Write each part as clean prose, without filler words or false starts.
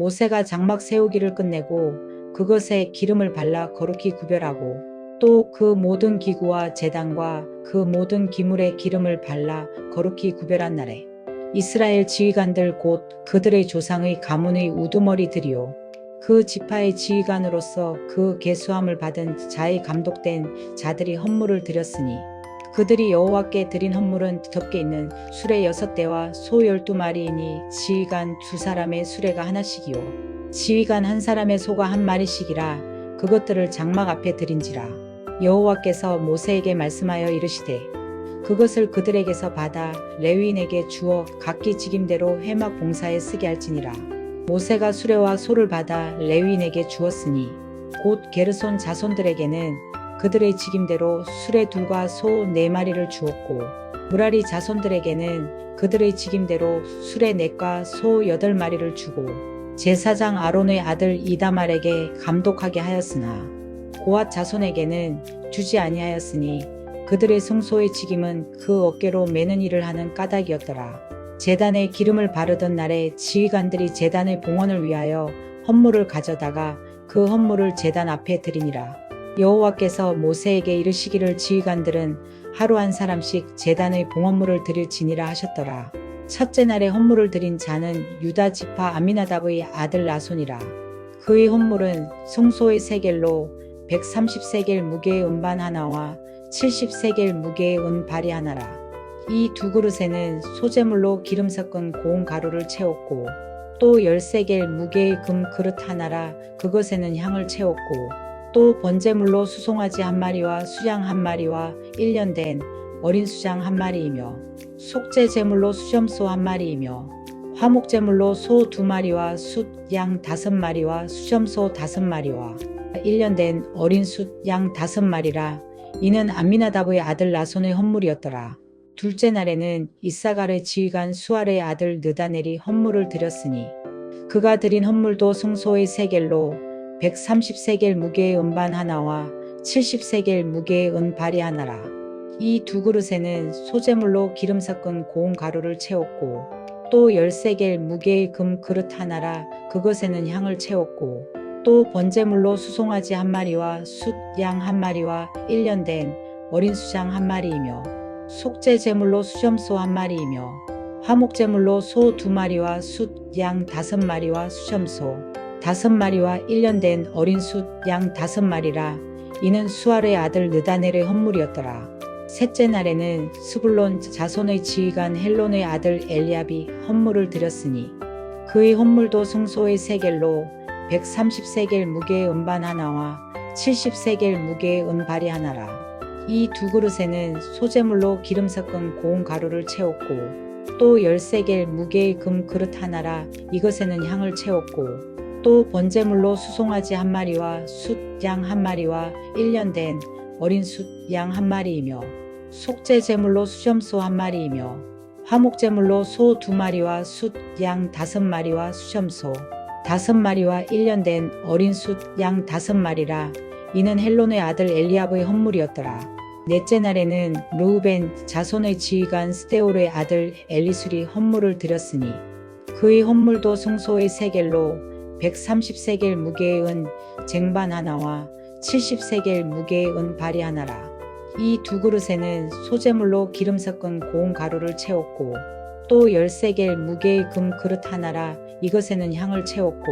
모세가 장막 세우기를 끝내고 그것에 기름을 발라 거룩히 구별하고 또 그 모든 기구와 제단과 그 모든 기물에 기름을 발라 거룩히 구별한 날에 이스라엘 지휘관들 곧 그들의 조상의 가문의 우두머리들이요 그 지파의 지휘관으로서 그 계수함을 받은 자의 감독된 자들이 헌물을 드렸으니 그들이 여호와께 드린 헌물은 덮개 있는 수레 6대와 소 12마리이니 지휘관 2사람의 수레가 하나씩이요 지휘관 1사람의 소가 1마리씩이라 그것들을 장막 앞에 드린지라. 여호와께서 모세에게 말씀하여 이르시되 그것을 그들에게서 받아 레위인에게 주어 각기 직임대로 회막 봉사에 쓰게 할지니라. 모세가 수레와 소를 받아 레위인에게 주었으니 곧 게르손 자손들에게는 그들의 직임대로 수레 2과 소 4마리를 주었고 무라리 자손들에게는 그들의 직임대로 수레 4과 소 8마리를 주고 제사장 아론의 아들 이다말에게 감독하게 하였으나 고앗 자손에게는 주지 아니하였으니 그들의 성소의 직임은 그 어깨로 매는 일을 하는 까닭이었더라. 제단에 기름을 바르던 날에 지휘관들이 제단의 봉헌을 위하여 헌물을 가져다가 그 헌물을 제단 앞에 드리니라. 여호와께서 모세에게 이르시기를 지휘관들은 하루 한 사람씩 제단의 봉헌물을 드릴지니라 하셨더라. 첫째 날에 헌물을 드린 자는 유다 지파 아미나답의 아들 나손이라. 그의 헌물은 성소의 세겔로 130세겔 무게의 은반 하나와 70세겔 무게의 은발이 하나라. 이 2그릇에는 소재물로 기름 섞은 고운 가루를 채웠고 또 10세겔 무게의 금 그릇 하나라 그것에는 향을 채웠고 또 번제물로 수송아지 1마리와 수양 1마리와 1년 된 어린 수장 1마리이며 속죄 제물로 수점소 1마리이며 화목제물로 소 2마리와 숫양 5마리와 수점소 5마리와 1년 된 어린 숫양 5마리라. 이는 암미나답의 아들 나손의 헌물이었더라. 둘째 날에는 이사갈의 지휘관 수알의 아들 느다넬이 헌물을 드렸으니 그가 드린 헌물도 성소의 세겔로 130세겔 무게의 은반 하나와 70세겔 무게의 은발이 하나라. 이 2그릇에는 소재물로 기름 섞은 고운 가루를 채웠고 또 10세겔 무게의 금 그릇 하나라 그것에는 향을 채웠고 또 번제물로 수송아지 1마리와 숫양 1마리와 1년 된 어린 수장 1마리이며 속죄 제물로 수점소 1마리이며 화목제물로 소 2마리와 숫양 5마리와 수점소 5마리와 1년 된 어린 숫양 5마리라. 이는 수알의 아들 느다넬의 헌물이었더라. 셋째 날에는 스불론 자손의 지휘관 헬론의 아들 엘리압이 헌물을 드렸으니 그의 헌물도 성소의 세겔로 130세겔 무게의 은반 하나와 70세겔 무게의 은발이 하나라. 이 2그릇에는 소재물로 기름 섞은 고운 가루를 채웠고 또 10세겔 무게의 금 그릇 하나라 이것에는 향을 채웠고 또 번제물로 수송아지 1마리와 숫양 1마리와 1년 된 어린 숫양 1마리이며 속죄 제물로 수점소 1마리이며 화목제물로 소 2마리와 숫양 5마리와 수점소 5마리와 1년 된 어린 숫양 5마리라. 이는 헬론의 아들 엘리압의 헌물이었더라. 넷째 날에는 르우벤 자손의 지휘관 스데올의 아들 엘리술이 헌물을 드렸으니 그의 헌물도 성소의 세겔로 130세겔 무게의 은 쟁반 하나와 70세겔 무게의 은발이 하나라. 이 2그릇에는 소재물로 기름 섞은 고운 가루를 채웠고 또 10세겔 무게의 금 그릇 하나라 이것에는 향을 채웠고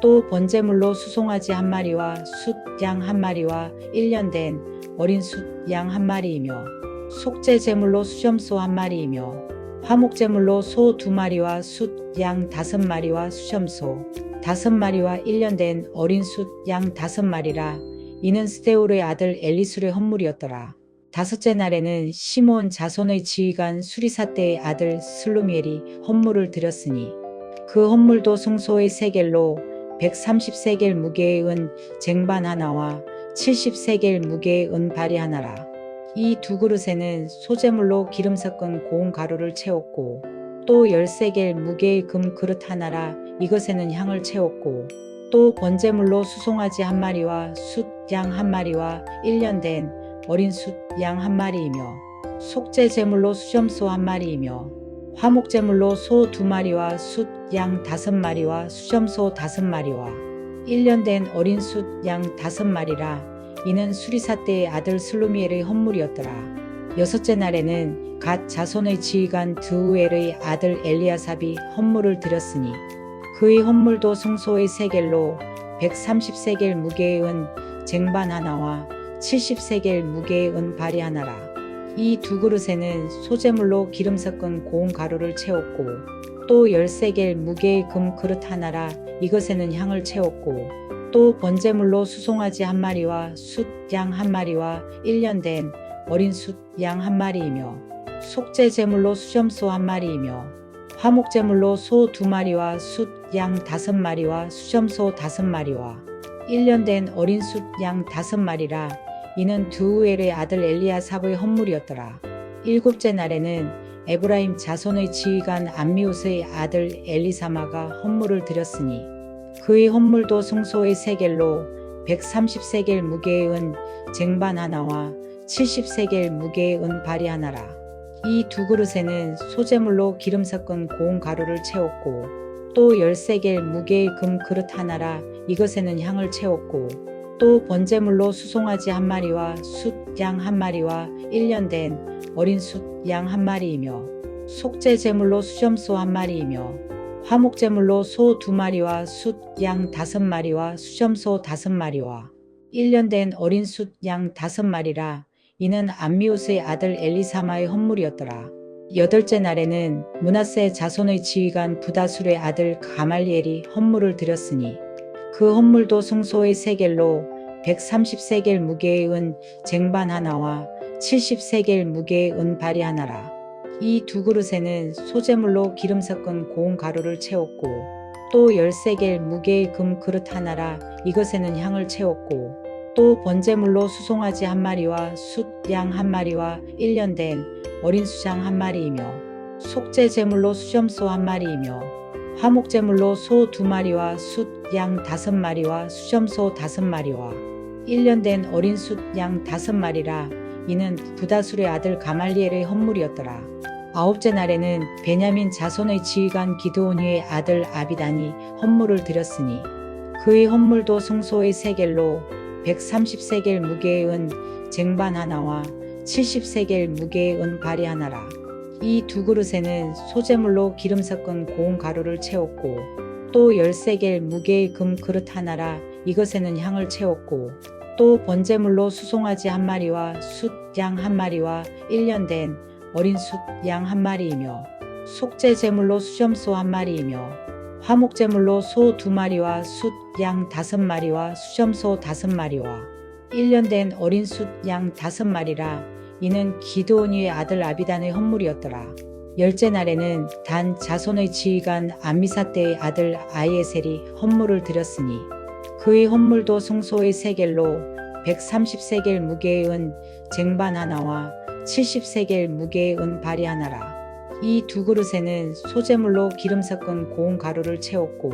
또 번제물로 수송아지 1마리와 숫양 1마리와 1년 된 어린 숫양 1마리이며 속죄 제물로 수점소 1마리이며 화목제물로 소 2마리와 숫양 5마리와 수점소 5마리와 1년 된 어린 숫양 5마리라. 이는 스데울의 아들 엘리술의 헌물이었더라. 다섯째 날에는 시몬 자손의 지휘관 수리사대의 아들 슬루미엘이 헌물을 드렸으니 그 헌물도 성소의 세겔로 130세겔 무게의 은 쟁반 하나와 70세겔 무게의 은발이 하나라. 이 2그릇에는 소재물로 기름 섞은 고운 가루를 채웠고 또 10세겔 무게의 금 그릇 하나라 이것에는 향을 채웠고 또 번제물로 수송아지 1마리와 숫양 1마리와 1년 된 어린 숫양 1마리이며 속죄 제물로 수점소 1마리이며 화목제물로 소 2마리와 숫 양 5마리와 수점소 5마리와 1년 된 어린 숫 양 5마리라. 이는 수리사 때의 아들 슬루미엘의 헌물이었더라. 여섯째 날에는 갓 자손의 지휘관 드우엘의 아들 엘리아삽이 헌물을 드렸으니 그의 헌물도 성소의 세겔로 130세겔 무게의 은 쟁반 하나와 70세겔 무게의 은 발이 하나라. 이 두 그릇에는 소재물로 기름 섞은 고운 가루를 채웠고 또 10세겔 무게의 금 그릇 하나라. 이것에는 향을 채웠고 또 번제물로 수송아지 1마리와 숫 양 1마리와 1년 된 어린 숫 양 1마리이며 속죄 제물로 수점소 1마리이며 화목제물로 소 2마리와 숫 양 5마리와 수점소 5마리와 1년 된 어린 숫 양 5마리라. 이는 드우엘의 아들 엘리아삽의 헌물이었더라. 일곱째 날에는 에브라임 자손의 지휘관 암미우스의 아들 엘리사마가 헌물을 드렸으니 그의 헌물도 성소의 세겔로 130세겔 무게의 은 쟁반 하나와 70세겔 무게의 은 발이 하나라. 이 두 그릇에는 소재물로 기름 섞은 고운 가루를 채웠고 또 10세겔 무게의 금 그릇 하나라. 이것에는 향을 채웠고 또 번제물로 수송아지 1마리와 숫 양 1마리와 1년 된 어린 숫 양 1마리이며 속죄 제물로 수점소 1마리이며 화목제물로 소 2마리와 숫 양 5마리와 수점소 5마리와 1년 된 어린 숫 양 5마리라. 이는 암미우스의 아들 엘리사마의 헌물이었더라. 여덟째 날에는 므낫세 자손의 지휘관 부다술의 아들 가말리엘이 헌물을 드렸으니 그 헌물도 성소의 세겔로 130세겔 무게의 은 쟁반 하나와 70세겔 무게의 은 발이 하나라. 이 두 그릇에는 소재물로 기름 섞은 고운 가루를 채웠고 또 10세겔 무게의 금 그릇 하나라. 이것에는 향을 채웠고 또 번제물로 수송아지 1마리와 숫 양 1마리와 1년 된 어린 수장 1마리이며 속죄 제물로 수점소 1마리이며 화목제물로 소 2마리와 숫 양 5마리와 수점소 5마리와 1년 된 어린 숫 양 5마리라. 이는 부다술의 아들 가말리엘의 헌물이었더라. 아홉째 날에는 베냐민 자손의 지휘관 기드온이의 아들 아비단이 헌물을 드렸으니 그의 헌물도 성소의 세겔로 130세겔 무게의 은 쟁반 하나와 70세겔 무게의 은 발이 하나라. 이 두 그릇에는 소재물로 기름 섞은 고운 가루를 채웠고 또 10세겔 무게의 금 그릇 하나라. 이것에는 향을 채웠고 또 번제물로 수송아지 1마리와 숫 양 1마리와 1년 된 어린 숫 양 1마리이며 속죄 제물로 수점소 1마리이며 화목제물로 소 2마리와 숫 양 5마리와 수점소 5마리와 1년 된 어린 숫 양 5마리라. 이는 기드온이의 아들 아비단의 헌물이었더라. 열째 날에는 단 자손의 지휘관 암미사대의 아들 아이에셀이 헌물을 드렸으니 그의 헌물도 성소의 세겔로 130세겔 무게의 은 쟁반 하나와 70세겔 무게의 은 발이 하나라. 이 두 그릇에는 소재물로 기름 섞은 고운 가루를 채웠고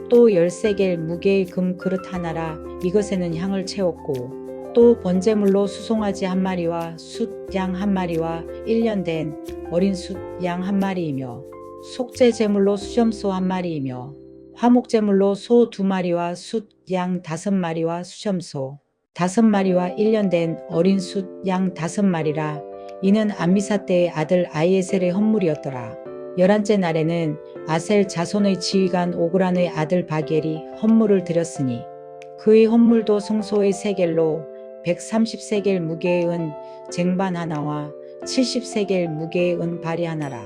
또 10세겔 무게의 금 그릇 하나라. 이것에는 향을 채웠고 또 번제물로 수송아지 1마리와 숫 양 1마리와 1년 된 어린 숫 양 1마리이며 속죄 제물로 수점소 1마리이며 화목제물로 소 2마리와 숫 양 5마리와 수점소 5마리와 1년 된 어린 숫 양 5마리라. 이는 암미사대의 아들 아이에셀의 헌물이었더라. 11째 날에는 아셀 자손의 지휘관 오그란의 아들 바겔이 헌물을 드렸으니 그의 헌물도 성소의 세겔로 130세겔 무게의 은 쟁반 하나와 70세겔 무게의 은 발이 하나라.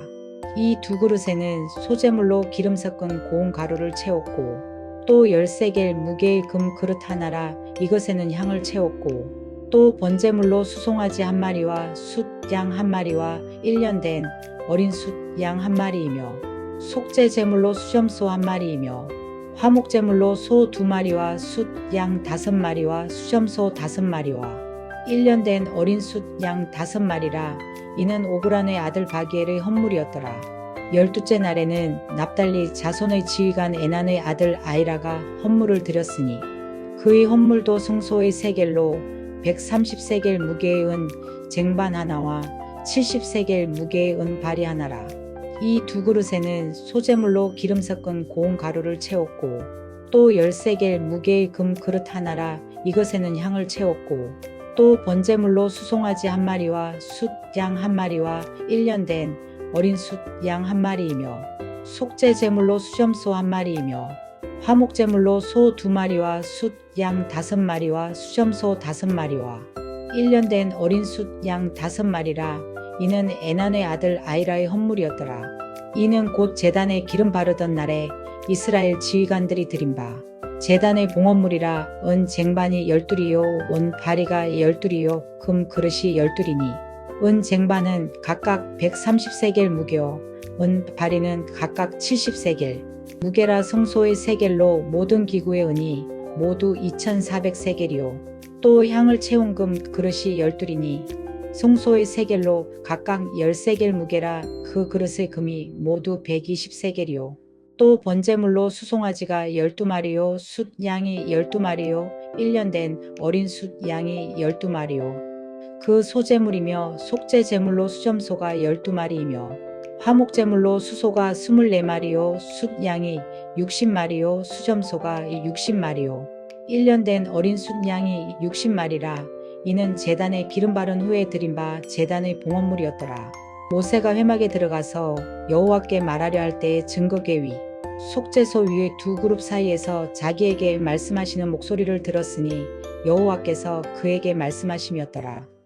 이 두 그릇에는 소재물로 기름 섞은 고운 가루를 채웠고 또 10세겔 무게의 금 그릇 하나라. 이것에는 향을 채웠고 또 번제물로 수송아지 1마리와 숫 양 1마리와 1년 된 어린 숫 양 1마리이며 속죄 제물로 수점소 1마리이며 화목제물로 소 2마리와 숫 양 5마리와 수점소 5마리와 1년 된 어린 숫 양 5마리라. 이는 오그란의 아들 바기엘의 헌물이었더라. 12째 날에는 납달리 자손의 지휘관 에난의 아들 아이라가 헌물을 드렸으니 그의 헌물도 성소의 세겔로 130세겔 무게의 은 쟁반 하나와 70세겔 무게의 은 발이 하나라. 이 두 그릇에는 소재물로 기름 섞은 고운 가루를 채웠고 또 13겔 무게의 금 그릇 하나라 이것에는 향을 채웠고 또 번제물로 수송아지 한 마리와 숫 양 한 마리와 1년 된 어린 숫 양 한 마리이며 속죄 제물로 수염소 한 마리이며 화목 제물로 소 2마리와 숫 양 5마리와 수염소 5마리와 1년 된 어린 숫 양 5마리라 이는 에난의 아들 아이라의 헌물이었더라. 이는 곧 제단에 기름 바르던 날에 이스라엘 지휘관들이 드린 바 제단의 봉헌물이라 은 쟁반이 12이요 은 바리가 12이요 금 그릇이 12이니 은 쟁반은 각각 130세겔 무게요 은 바리는 각각 70세겔 무게라 성소의 세겔로 모든 기구의 은이 모두 2400세겔이요 또 향을 채운 금 그릇이 12이니 성소의 세겔로 각각 10세겔 무게라 그 그릇의 금이 모두 120세겔이요 또 번제물로 수송아지가 12마리요 숫 양이 12마리요 1년 된 어린 숫 양이 12마리요 그 소제물이며 속죄 제물로 수점소가 12마리이며 화목 제물로 수소가 24마리요 숫 양이 60마리요 수점소가 60마리요 1년 된 어린 숫 양이 60마리라 이는 제단에 기름 바른 후에 드린 바 제단의 봉헌물이었더라. 모세가 회막에 들어가서 여호와께 말하려 할 때의 증거궤위 속죄소 위의 두 그룹 사이에서 자기에게 말씀하시는 목소리를 들었으니 여호와께서 그에게 말씀하심이었더라.